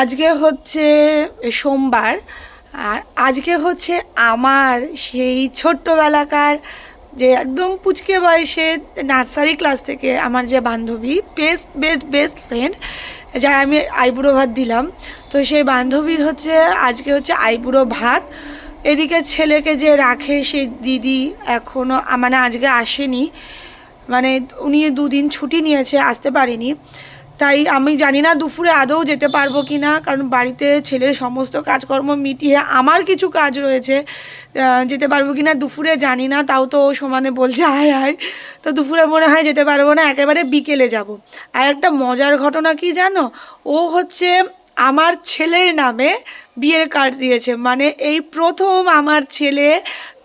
আজকে হচ্ছে সোমবার, আর আজকে হচ্ছে আমার সেই ছোট্টবেলাকার যে একদম পুচকে বয়সের নার্সারি ক্লাস থেকে আমার যে বান্ধবী, বেস্ট বেস্ট বেস্ট ফ্রেন্ড, যার আমি আইবুড়ো ভাত দিলাম, তো সেই বান্ধবীর হচ্ছে আজকে হচ্ছে আইবুড়ো ভাত। এদিকে ছেলেকে যে রাখে সেই দিদি এখনও মানে আজকে আসেনি, মানে উনি দুদিন ছুটি নিয়েছে, আসতে পারেনি। তাই আমি জানি না দুপুরে আদৌ যেতে পারবো কি না, কারণ বাড়িতে ছেলের সমস্ত কাজকর্ম মিটিয়ে আমার কিছু কাজ রয়েছে। যেতে পারবো কি না দুপুরে জানি না, তাও তো ও সমানে বলছে আয় আয়। তো দুপুরে মনে হয় যেতে পারবো না, একেবারে বিকেলে যাব। আর একটা মজার ঘটনা কি জানো, ও হচ্ছে আমার ছেলের নামে বিয়ের কার্ড দিয়েছে। মানে এই প্রথম আমার ছেলে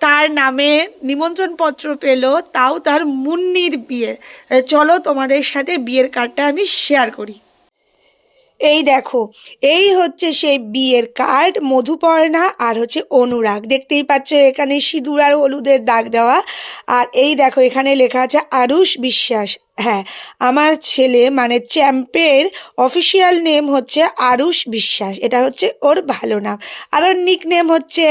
তার নামে নিমন্ত্রণপত্র পেল, তাও তার মুন্নির বিয়ে। চলো তোমাদের সাথে বিয়ের কার্ডটা আমি শেয়ার করি। এই দেখো, এই হচ্ছে সেই বিয়ের কার্ড, মধুপর্ণা আর হচ্ছে অনুরাগ। দেখতেই পাচ্ছ এখানে সিঁদুর আর হলুদের দাগ দেওয়া। আর এই দেখো এখানে লেখা আছে আরুষ বিশ্বাস। হ্যাঁ, আমার ছেলে মানে চ্যাম্পের অফিসিয়াল নেম হচ্ছে আরুষ বিশ্বাস, এটা হচ্ছে ওর ভালো নাম। আর ওর নিক নেম হচ্ছে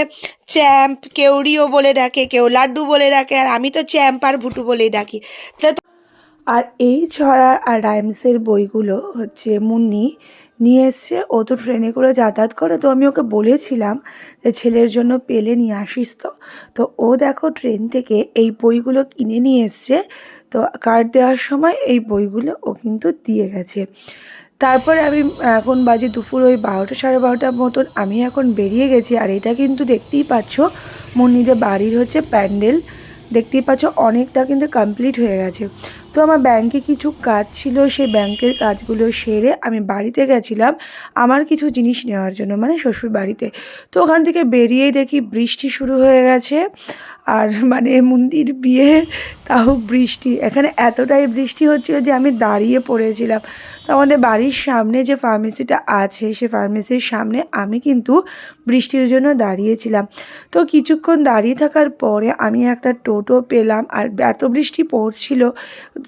চ্যাম্প, কেউ রিও বলে ডাকে, কেউ লাড্ডু বলে ডাকে, আর আমি তো চ্যাম্প আর ভুটু বলেই ডাকি। তা আর এই ছড়া আর রাইমসের বইগুলো হচ্ছে মুন্নি নিয়ে এসছে। ও তো ট্রেনে করে যাতায়াত করে, তো আমি ওকে বলেছিলাম যে ছেলের জন্য পেলে নিয়ে আসিস। তো ও দেখো ট্রেন থেকে এই বইগুলো কিনে নিয়ে এসছে। তো কার্ড দেওয়ার সময় এই বইগুলো ও কিন্তু দিয়ে গেছে। তারপরে আমি এখন বাজে দুপুর ওই 12টা সাড়ে 12টার মতন, আমি এখন বেরিয়ে গেছি। আর এটা কিন্তু দেখতেই পাচ্ছ মুন্নিদের বাড়ির হচ্ছে প্যান্ডেল। দেখতেই পাচ্ছ অনেকটা কিন্তু কমপ্লিট হয়ে গেছে। তো আমার ব্যাংকে কিছু কাজ ছিল, সেই ব্যাংকের কাজগুলো সেরে আমি বাড়িতে গেছিলাম আমার কিছু জিনিস নেওয়ার জন্য, মানে শ্বশুর বাড়িতে। তো ওখান থেকে বেরিয়েই দেখি বৃষ্টি শুরু হয়ে গেছে। আর মানে মুন্নির বিয়ে, তাও বৃষ্টি। এখানে এতটাই বৃষ্টি হচ্ছিল যে আমি দাঁড়িয়ে পড়েছিলাম। তো আমাদের বাড়ির সামনে যে ফার্মেসিটা আছে, সে ফার্মেসির সামনে আমি কিন্তু বৃষ্টির জন্য দাঁড়িয়েছিলাম। তো কিছুক্ষণ দাঁড়িয়ে থাকার পরে আমি একটা টোটো পেলাম। আর এত বৃষ্টি পড়ছিল,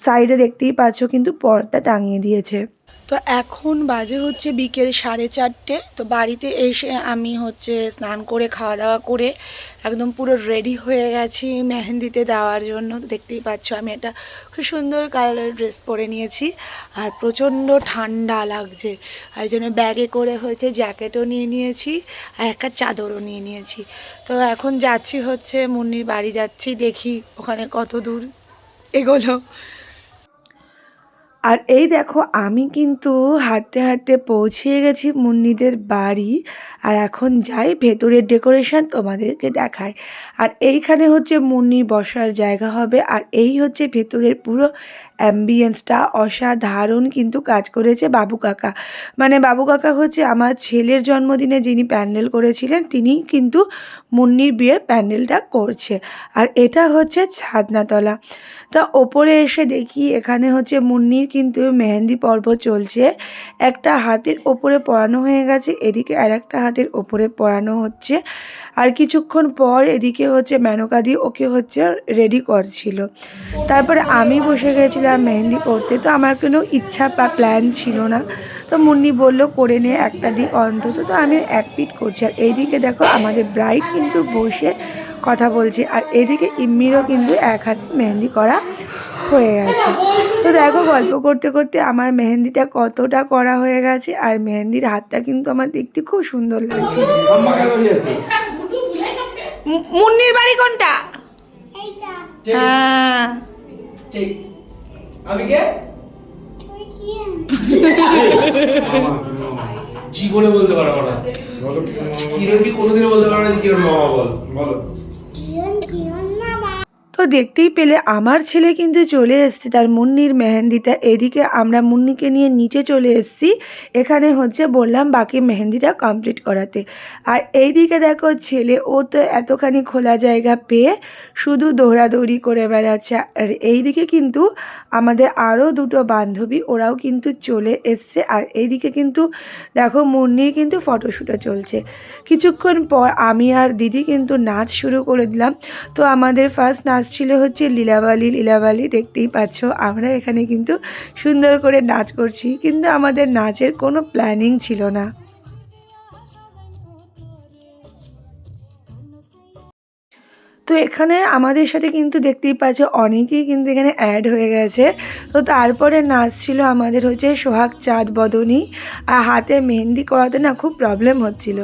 সাইডে দেখতেই পাচ্ছ কিন্তু পর্দা টাঙিয়ে দিয়েছে। তো এখন বাজে হচ্ছে বিকেল 4:30। তো বাড়িতে এসে আমি হচ্ছে স্নান করে খাওয়া দাওয়া করে একদম পুরো রেডি হয়ে গেছি মেহেন্দিতে দেওয়ার জন্য। দেখতেই পাচ্ছ আমি একটা খুব সুন্দর কালারের ড্রেস পরে নিয়েছি, আর প্রচণ্ড ঠান্ডা লাগছে। আর জন্য ব্যাগে করে হচ্ছে জ্যাকেটও নিয়ে নিয়েছি আর একটা চাদরও নিয়ে নিয়েছি। তো এখন যাচ্ছি হচ্ছে মুন্নির বাড়ি যাচ্ছি, দেখি ওখানে কত দূর এগোলো। আর এই দেখো আমি কিন্তু হাঁটতে হাঁটতে পৌঁছে গেছি মুন্নিদের বাড়ি। আর এখন যাই ভেতরের ডেকোরেশন তোমাদেরকে দেখায়। আর এইখানে হচ্ছে মুন্নির বসার জায়গা হবে। আর এই হচ্ছে ভেতরের পুরো অ্যাম্বিয়েন্সটা অসাধারণ কিন্তু কাজ করেছে বাবু কাকা। মানে বাবু কাকা হচ্ছে আমার ছেলের জন্মদিনে যিনি প্যান্ডেল করেছিলেন, তিনিই কিন্তু মুন্নির বিয়ের প্যান্ডেলটা করছে। আর এটা হচ্ছে ছাদনাতলা। তা ওপরে এসে দেখি এখানে হচ্ছে মুন্নির কিন্তু মেহেন্দি পর্ব চলছে। একটা হাতের ওপরে পরানো হয়ে গেছে, এদিকে আর একটা হাতের ওপরে পরানো হচ্ছে। আর কিছুক্ষণ পর এদিকে হচ্ছে মেনকা দিয়ে ওকে হচ্ছে রেডি করছিল। তারপরে আমি বসে গেছিলাম মেহেন্দি করতে। তো আমার কোনো ইচ্ছা বা প্ল্যান ছিল না। তো মুন্নি বলল করে নে একটা দিক অন্তত। তো আমি এক পিঠ করছি। আর এইদিকে দেখো আমাদের ব্রাইড কিন্তু বসে কথা বলছে। আর এদিকে ইম্মিরও কিন্তু এক হাতে মেহেন্দি করা হয়ে গেছে। তো দেখো গল্প করতে করতে আমার মেহেন্দিটা কতটা করা হয়ে গেছে। আর মেহেন্দির হাতটা কিন্তু আমার দেখতে খুব সুন্দর লাগছে। মুন্নির বাড়ি কোনটা? হ্যাঁ, জীবনে বলতে পারবো না, কিরণ কি কোনোদিনও বলতে পারবো না কিরণ মামা বলো। তো দেখতেই পেলে আমার ছেলে কিন্তু চলে এসেছে তার মুন্নির মেহেন্দিটা। এদিকে আমরা মুন্নিকে নিয়ে নিচে চলে এসেছি, এখানে হচ্ছে বললাম বাকি মেহেন্দিটা কমপ্লিট করাতে। আর এইদিকে দেখো ছেলে, ও তো এতখানি খোলা জায়গা পেয়ে শুধু দৌড়াদৌড়ি করে বেড়াচ্ছে। আর এইদিকে কিন্তু আমাদের আরও দুটো বান্ধবী, ওরাও কিন্তু চলে এসছে। আর এইদিকে কিন্তু দেখো মুন্নির কিন্তু ফটোশ্যুটও চলছে। কিছুক্ষণ পর আমি আর দিদি কিন্তু নাচ শুরু করে দিলাম। তো আমাদের ফার্স্ট নাচ ছিল হচ্ছে লীলাবালি। লীলাবালি দেখতেই পাচ্ছ আমরা এখানে কিন্তু সুন্দর করে নাচ করছি, কিন্তু আমাদের নাচের কোনো প্ল্যানিং ছিল না। তো এখানে আমাদের সাথে কিন্তু দেখতেই পাচ্ছে অনেকেই কিন্তু এখানে অ্যাড হয়ে গেছে। তো তারপরে নাচ ছিল আমাদের হচ্ছে সোহাগ চাঁদ বদনী, আর হাতে মেহেন্দি করাতে না খুব প্রবলেম হচ্ছিল।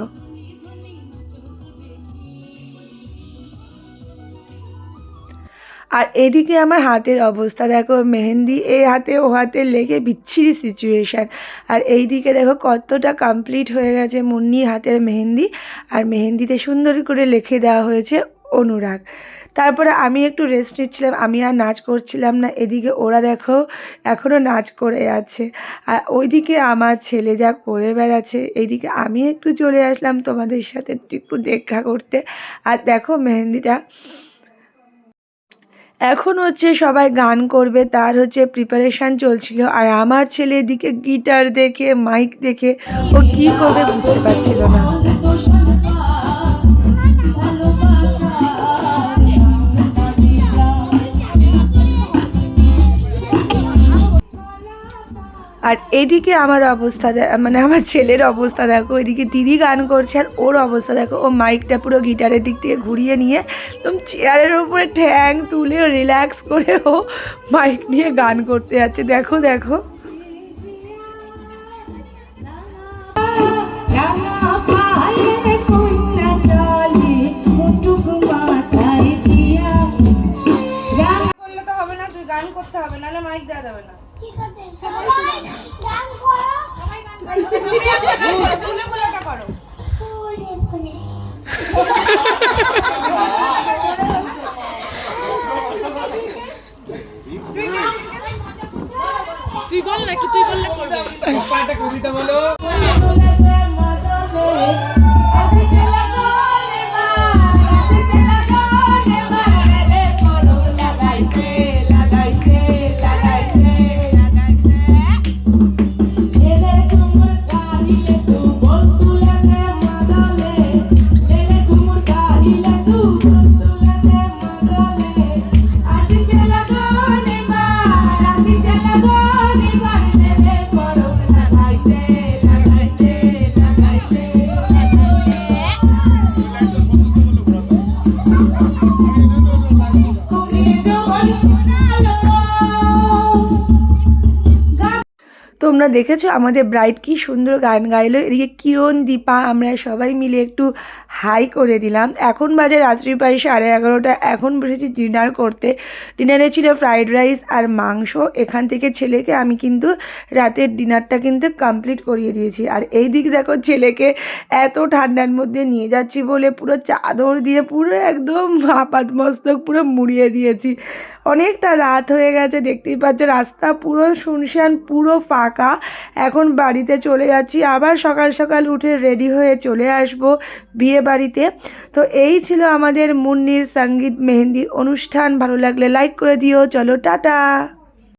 আর এদিকে আমার হাতের অবস্থা দেখো, মেহেন্দি এ হাতে ও হাতে লেগে বিচ্ছিরি সিচুয়েশান। আর এই দিকে দেখো কতটা কমপ্লিট হয়ে গেছে মুন্নির হাতের মেহেন্দি, আর মেহেন্দিতে সুন্দর করে লিখে দেওয়া হয়েছে অনুরাগ। তারপরে আমি একটু রেস্ট নিচ্ছিলাম, আমি আর নাচ করছিলাম না। এদিকে ওরা দেখো এখনও নাচ করে যাচ্ছে, আর ওইদিকে আমার ছেলে যা করে বেড়াচ্ছে। এইদিকে আমি একটু চলে আসলাম তোমাদের সাথে একটু দেখা করতে। আর দেখো মেহেন্দিটা এখন হচ্ছে সবাই গান করবে, তার হচ্ছে প্রিপারেশান চলছিল। আর আমার ছেলে এদিকে গিটার দেখে মাইক দেখে ও কী করবে বুঝতে পারছিল না। আর এদিকে আমার অবস্থা মানে আমার ছেলের অবস্থা দেখো, এদিকে দিদি গান করছে আর ওর অবস্থা দেখো, ও মাইকটা পুরো গিটারের দিক থেকে ঘুরিয়ে নিয়ে একদম চেয়ারের উপরে ঠ্যাং তুলে রিল্যাক্স করে ও মাইক নিয়ে গান করতে যাচ্ছে। দেখো দেখো গান করতে হবে, নাহলে মাইক দেওয়া যাবে না। ঠিক আছে সবাই গান করো, সবাই গান করো, ফুলে ফুলেটা করো, ফুলে ফুলে। তুই বল না, তুই বললে করবে। পাটা কবিতা বলো। তোমরা দেখেছো আমাদের ব্রাইড কি সুন্দর গান গাইলো। এদিকে কিরণ দীপা আমরা সবাই মিলে একটু হাই করে দিলাম। এখন বাজে রাত্রি প্রায় 11:30। এখন বসেছি ডিনার করতে। ডিনারে ছিল ফ্রাইড রাইস আর মাংস। এখান থেকে ছেলেকে আমি কিন্তু রাতের ডিনারটা কিন্তু কমপ্লিট করিয়ে দিয়েছি। আর এই দিক দেখো ছেলেকে এত ঠান্ডার মধ্যে নিয়ে যাচ্ছি বলে পুরো চাদর দিয়ে পুরো একদম আপাত মস্তক পুরো মুড়িয়ে দিয়েছি। অনেকটা রাত হয়ে গেছে, দেখতেই পাচ্ছ রাস্তা পুরো শুনশান, পুরো ফাঁকা। এখন বাড়িতে চলে যাচ্ছি, আবার সকাল সকাল উঠে রেডি হয়ে চলে আসব বিয়ে বাড়িতে। তো এই ছিল আমাদের মুন্নির সঙ্গীত মেহেন্দি অনুষ্ঠান। ভালো লাগলে লাইক করে দিও। চলো টাটা।